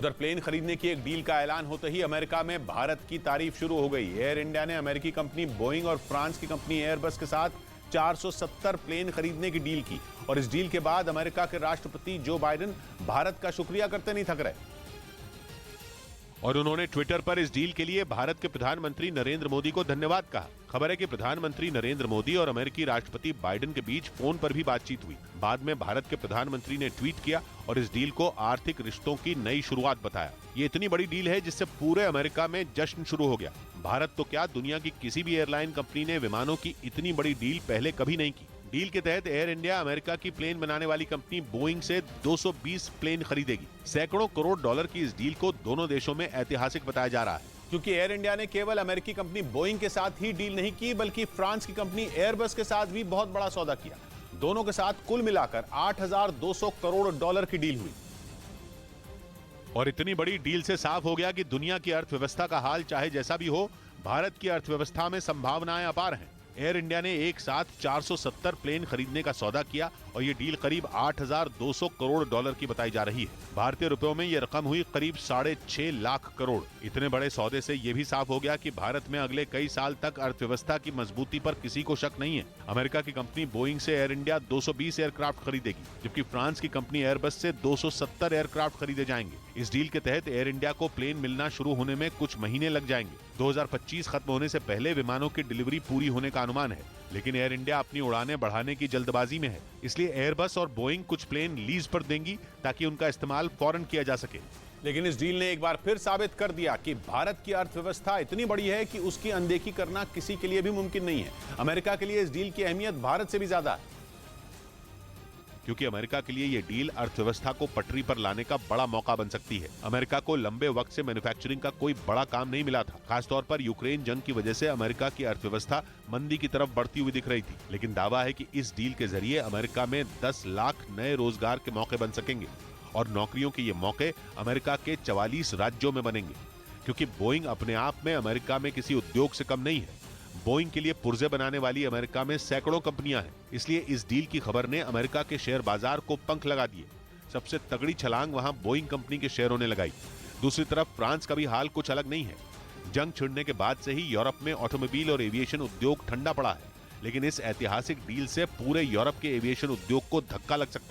उधर प्लेन खरीदने की एक डील का ऐलान होते ही अमेरिका में भारत की तारीफ शुरू हो गई। एयर इंडिया ने अमेरिकी कंपनी बोइंग और फ्रांस की कंपनी एयरबस के साथ 470 प्लेन खरीदने की डील की और इस डील के बाद अमेरिका के राष्ट्रपति जो बाइडेन भारत का शुक्रिया करते नहीं थक रहे और उन्होंने ट्विटर पर इस डील के लिए भारत के प्रधानमंत्री नरेंद्र मोदी को धन्यवाद कहा। खबर है कि प्रधानमंत्री नरेंद्र मोदी और अमेरिकी राष्ट्रपति बाइडेन के बीच फोन पर भी बातचीत हुई। बाद में भारत के प्रधानमंत्री ने ट्वीट किया और इस डील को आर्थिक रिश्तों की नई शुरुआत बताया। ये इतनी बड़ी डील है जिससे पूरे अमेरिका में जश्न शुरू हो गया। भारत तो क्या, दुनिया की किसी भी एयरलाइन कंपनी ने विमानों की इतनी बड़ी डील पहले कभी नहीं की। डील के तहत एयर इंडिया अमेरिका की प्लेन बनाने वाली कंपनी बोइंग से 220 प्लेन खरीदेगी। सैकड़ों करोड़ डॉलर की इस डील को दोनों देशों में ऐतिहासिक बताया जा रहा है, क्योंकि एयर इंडिया ने केवल अमेरिकी कंपनी बोइंग के साथ ही डील नहीं की बल्कि फ्रांस की कंपनी एयरबस के साथ भी बहुत बड़ा सौदा किया। दोनों के साथ कुल मिलाकर 8,200 करोड़ डॉलर की डील हुई। और इतनी बड़ी डील से साफ हो गया कि दुनिया की अर्थव्यवस्था का हाल चाहे जैसा भी हो, भारत की अर्थव्यवस्था में संभावनाएं अपार हैं। एयर इंडिया ने एक साथ 470 प्लेन खरीदने का सौदा किया और ये डील करीब 8,200 करोड़ डॉलर की बताई जा रही है। भारतीय रुपयों में ये रकम हुई करीब 6.5 लाख करोड़। इतने बड़े सौदे से ये भी साफ हो गया कि भारत में अगले कई साल तक अर्थव्यवस्था की मजबूती पर किसी को शक नहीं है। अमेरिका की कंपनी बोइंग से एयर इंडिया 220 एयरक्राफ्ट खरीदेगी, जबकि फ्रांस की कंपनी एयरबस से 270 एयरक्राफ्ट खरीदे जाएंगे। इस डील के तहत एयर इंडिया को प्लेन मिलना शुरू होने में कुछ महीने लग जाएंगे। 2025 खत्म होने से पहले विमानों की डिलीवरी पूरी होने का अनुमान है, लेकिन एयर इंडिया अपनी उड़ानें बढ़ाने की जल्दबाजी में है। इसलिए एयरबस और बोइंग कुछ प्लेन लीज पर देंगी ताकि उनका इस्तेमाल फौरन किया जा सके। लेकिन इस डील ने एक बार फिर साबित कर दिया कि भारत की अर्थव्यवस्था इतनी बड़ी है कि उसकी अनदेखी करना किसी के लिए भी मुमकिन नहीं है। अमेरिका के लिए इस डील की अहमियत भारत से भी ज्यादा है, क्योंकि अमेरिका के लिए ये डील अर्थव्यवस्था को पटरी पर लाने का बड़ा मौका बन सकती है। अमेरिका को लंबे वक्त से मैन्युफैक्चरिंग का कोई बड़ा काम नहीं मिला था। खासतौर पर यूक्रेन जंग की वजह से अमेरिका की अर्थव्यवस्था मंदी की तरफ बढ़ती हुई दिख रही थी, लेकिन दावा है कि इस डील के जरिए अमेरिका में 10 लाख नए रोजगार के मौके बन सकेंगे और नौकरियों के ये मौके अमेरिका के 44 राज्यों में बनेंगे। क्योंकि बोइंग अपने आप में अमेरिका में किसी उद्योग से कम नहीं है। बोइंग के लिए पुर्जे बनाने वाली अमेरिका में सैकड़ों कंपनियां हैं। इसलिए इस डील की खबर ने अमेरिका के शेयर बाजार को पंख लगा दिए। सबसे तगड़ी छलांग वहां बोइंग कंपनी के शेयरों ने लगाई। दूसरी तरफ फ्रांस का भी हाल कुछ अलग नहीं है। जंग छिड़ने के बाद से ही यूरोप में ऑटोमोबाइल और एविएशन उद्योग ठंडा पड़ा है, लेकिन इस ऐतिहासिक डील से पूरे यूरोप के एविएशन उद्योग को धक्का लग सकता है।